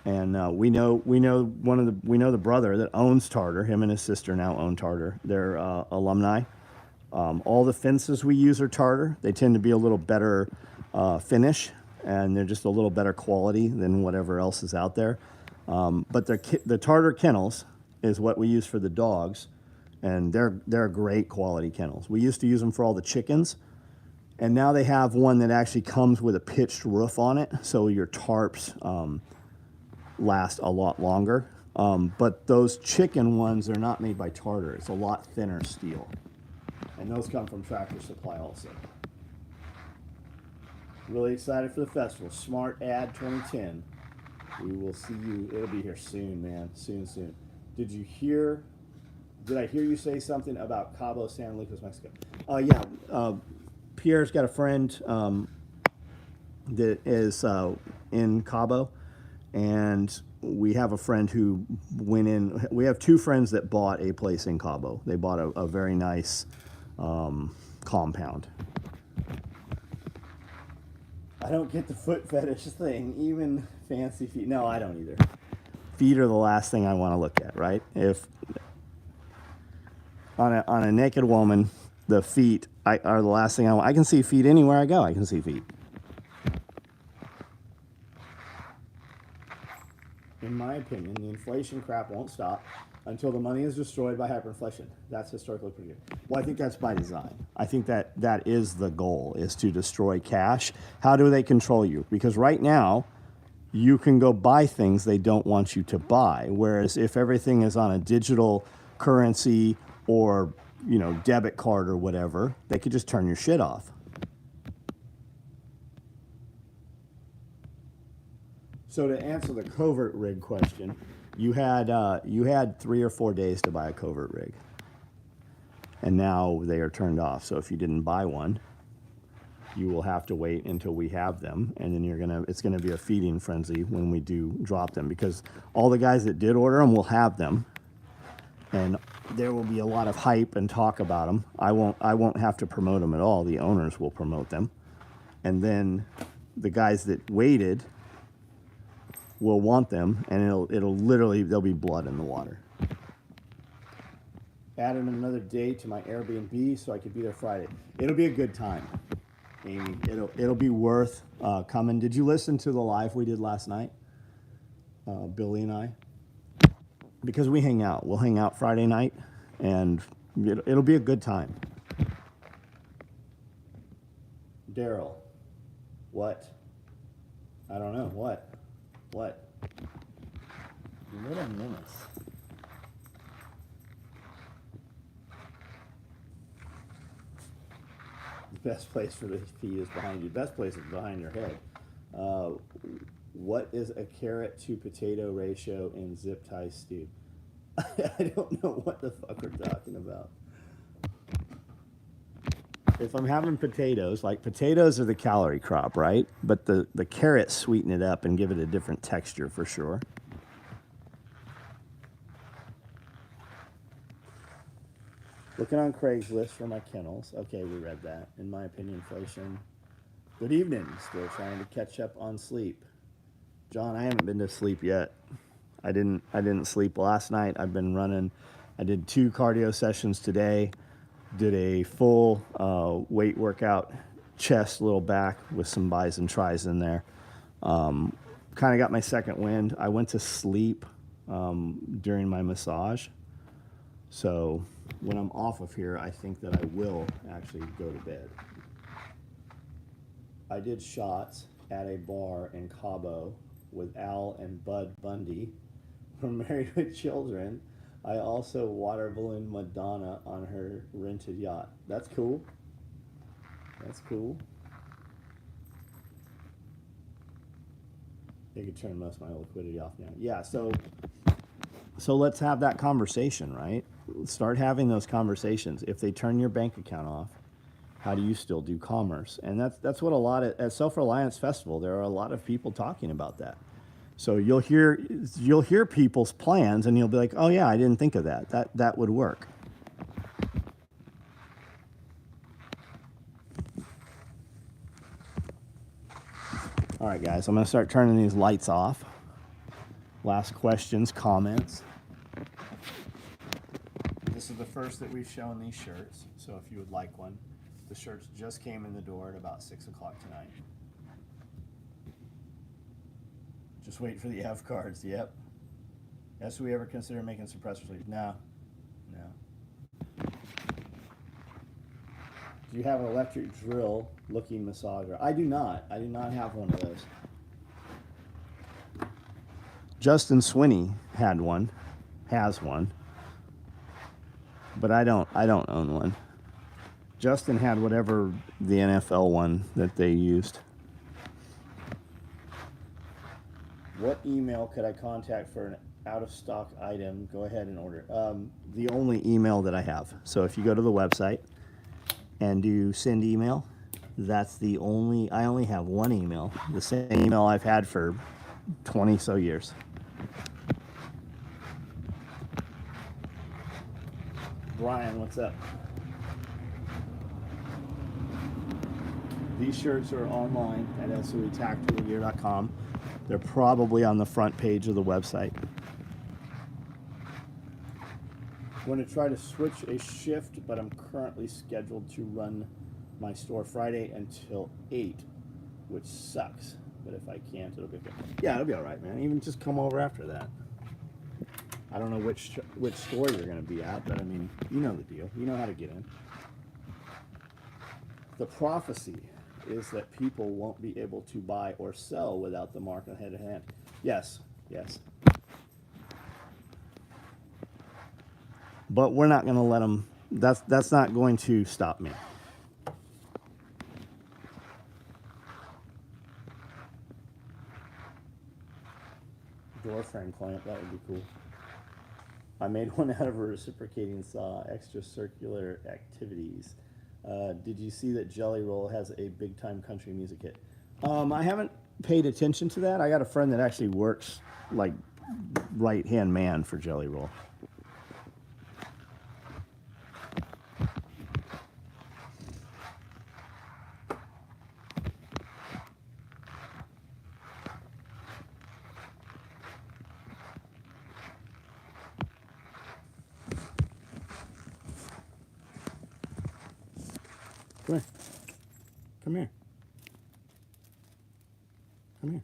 and we know the brother that owns Tartar. Him and his sister now own Tartar. They're alumni. All the fences we use are Tartar. They tend to be a little better finish, and they're just a little better quality than whatever else is out there. But the Tartar kennels is what we use for the dogs, and they're great quality kennels. We used to use them for all the chickens, and now they have one that actually comes with a pitched roof on it, so your tarps last a lot longer. But those chicken ones are not made by Tartar. It's a lot thinner steel, and those come from Tractor Supply also. Really excited for the festival. Smart Ad 2010. We will see you. It'll be here soon, man. Soon. Did I hear you say something about Cabo San Lucas, Mexico? Yeah. Pierre's got a friend that is in Cabo, and we have a friend who went in. We have two friends that bought a place in Cabo. They bought a very nice compound. I don't get the foot fetish thing, even fancy feet. No, I don't either. Feet are the last thing I want to look at, right? If on a naked woman, the feet are the last thing I want. I can see feet anywhere I go. I can see feet. In my opinion, the inflation crap won't stop until the money is destroyed by hyperinflation. That's historically pretty good. Well, I think that's by design. I think that is the goal, is to destroy cash. How do they control you? Because right now, you can go buy things they don't want you to buy. Whereas if everything is on a digital currency or, debit card or whatever, they could just turn your shit off. So to answer the covert rig question, you had 3 or 4 days to buy a covert rig, and now they are turned off. So if you didn't buy one, you will have to wait until we have them, and then it's gonna be a feeding frenzy when we do drop them, because all the guys that did order them will have them, and there will be a lot of hype and talk about them. I won't have to promote them at all. The owners will promote them, and then the guys that waited will want them, and it'll literally, there'll be blood in the water. Added another day to my Airbnb so I could be there Friday. It'll be a good time, Amy. It'll be worth coming. Did you listen to the live we did last night, Billy and I? Because we hang out. We'll hang out Friday night, and it'll be a good time. Daryl, what? I don't know. What? What? What a menace. The best place for the feet is behind you. Best place is behind your head. What is a carrot to potato ratio in zip tie stew? I don't know what the fuck we're talking about. If I'm having potatoes, like potatoes are the calorie crop, right? But the carrots sweeten it up and give it a different texture for sure. Looking on Craigslist for my kennels. Okay, we read that. In my opinion, inflation. Good evening. Still trying to catch up on sleep. John, I haven't been to sleep yet. I didn't sleep last night. I've been running. I did 2 cardio sessions today. Did a full weight workout, chest, little back with some bis and tris in there. Kind of got my second wind. I went to sleep during my massage. So when I'm off of here, I think that I will actually go to bed. I did shots at a bar in Cabo with Al and Bud Bundy. We're married with children. I also water ballooned Madonna on her rented yacht. That's cool. That's cool. They could turn most of my liquidity off now. Yeah, so let's have that conversation, right? Start having those conversations. If they turn your bank account off, how do you still do commerce? And that's what a lot of, at Self-Reliance Festival, there are a lot of people talking about that. So you'll hear people's plans, and you'll be like, oh yeah, I didn't think of that. That would work. All right, guys, I'm going to start turning these lights off. Last questions, comments. This is the first that we've shown these shirts, so if you would like one. The shirts just came in the door at about 6 o'clock tonight. Just wait for the F cards, yep. Yes, we ever consider making suppressor sleeves? No. Do you have an electric drill looking massager? I do not. I do not have one of those. Justin Swinney had one, has one, but I don't own one. Justin had whatever the NFL one that they used. What email could I contact for an out of stock item? Go ahead and order. The only email that I have. So if you go to the website and do send email, that's the only, I only have one email, the same email I've had for 20 so years. Brian, what's up? These shirts are online at soetacticalgear.com. They're probably on the front page of the website. I'm going to try to switch a shift, but I'm currently scheduled to run my store Friday until 8, which sucks. But if I can't, it'll be good. Yeah, it'll be all right, man. Even just come over after that. I don't know which store you're going to be at, but I mean, you know the deal. You know how to get in. The prophecy is that people won't be able to buy or sell without the mark on head to hand. Yes, yes. But we're not going to let them. That's not going to stop me. Door frame clamp, that would be cool. I made one out of a reciprocating saw, extra circular activities. Did you see that Jelly Roll has a big time country music hit? I haven't paid attention to that. I got a friend that actually works like right hand man for Jelly Roll. Come here. Come here. Come here.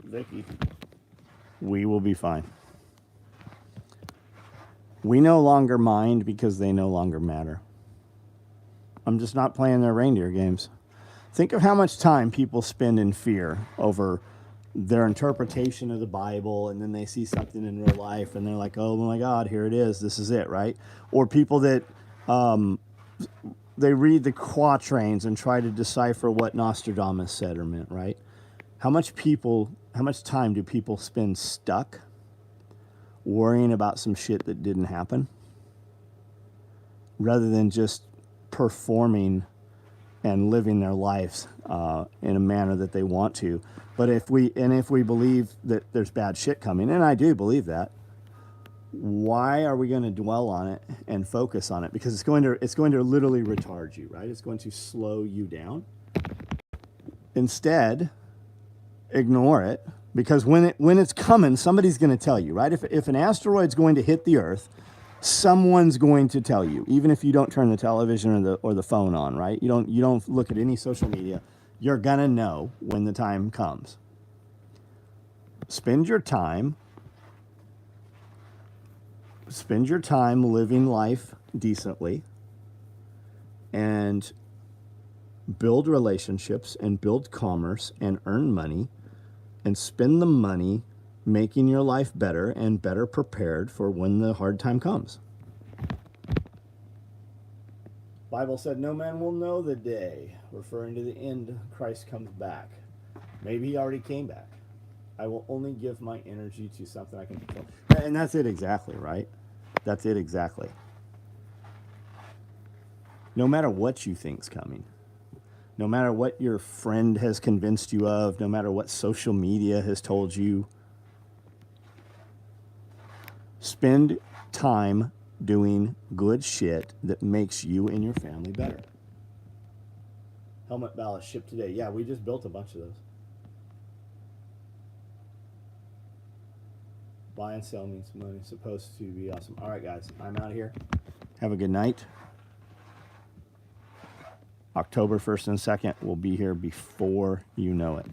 Vicky, we will be fine. We no longer mind because they no longer matter. I'm just not playing their reindeer games. Think of how much time people spend in fear over their interpretation of the Bible, and then they see something in real life and they're like, oh my God, here it is. This is it, right? Or people that they read the quatrains and try to decipher what Nostradamus said or meant, right? How much time do people spend stuck worrying about some shit that didn't happen rather than just performing and living their lives in a manner that they want to? But if we believe that there's bad shit coming, and I do believe that, why are we going to dwell on it and focus on it? Because it's going to literally retard you, right? It's going to slow you down. Instead, ignore it, because when it's coming, somebody's going to tell you, right? If an asteroid's going to hit the Earth, someone's going to tell you, even if you don't turn the television or the phone on, right? You don't look at any social media. You're going to know when the time comes. Spend your time living life decently and build relationships and build commerce and earn money and spend the money making your life better and better prepared for when the hard time comes. Bible said no man will know the day, referring to the end Christ comes back. Maybe he already came back. I will only give my energy to something I can control. And that's it exactly, right? That's it exactly. No matter what you think's coming, no matter what your friend has convinced you of, no matter what social media has told you, spend time doing good shit that makes you and your family better. Helmet ballast shipped today. Yeah, we just built a bunch of those. Buy and sell means money. Supposed to be awesome. All right, guys, I'm out of here. Have a good night. October 1st and 2nd will be here before you know it.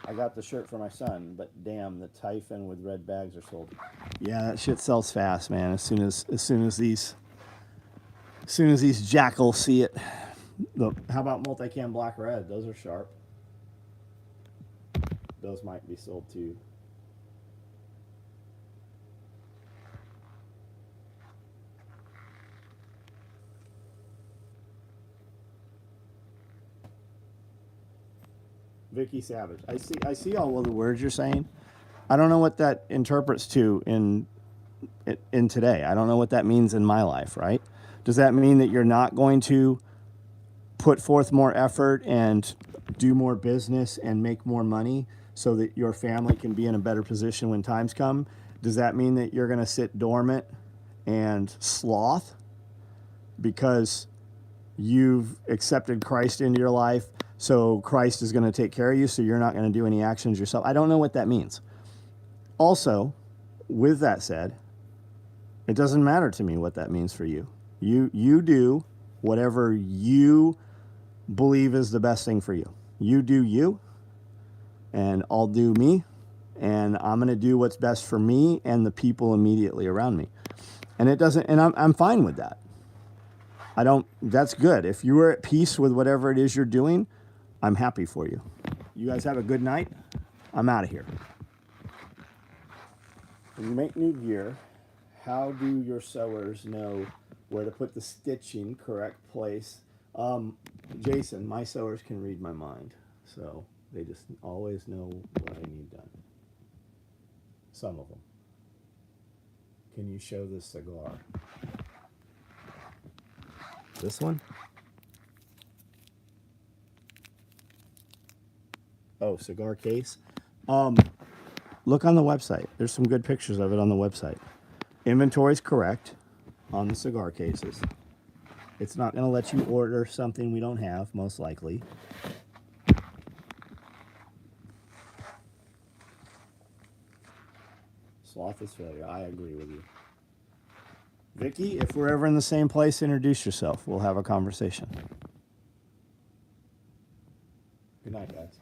I got the shirt for my son, but damn, the Typhon with red bags are sold. Yeah, that shit sells fast, man. As soon as these As soon as these jackals see it. Look, how about multicam black red? Those are sharp. Those might be sold too. Vicky Savage. I see all of the words you're saying. I don't know what that interprets to in today. I don't know what that means in my life, right? Does that mean that you're not going to put forth more effort and do more business and make more money so that your family can be in a better position when times come? Does that mean that you're going to sit dormant and sloth because you've accepted Christ into your life, so Christ is going to take care of you, so you're not going to do any actions yourself? I don't know what that means. Also, with that said, it doesn't matter to me what that means for you. You do whatever you believe is the best thing for you. You do you, and I'll do me, and I'm going to do what's best for me and the people immediately around me. And it doesn't, and I'm fine with that. That's good. If you are at peace with whatever it is you're doing, I'm happy for you. You guys have a good night. I'm out of here. When you make new gear, how do your sewers know where to put the stitching correct place? Jason, my sewers can read my mind, so they just always know what I need done. Some of them. Can you show the cigar? This one? Oh, cigar case. Look on the website. There's some good pictures of it on the website. Inventory's correct on the cigar cases. It's not going to let you order something we don't have, most likely. Sloth is failure. I agree with you. Vicky, if we're ever in the same place, introduce yourself. We'll have a conversation. Good night, guys.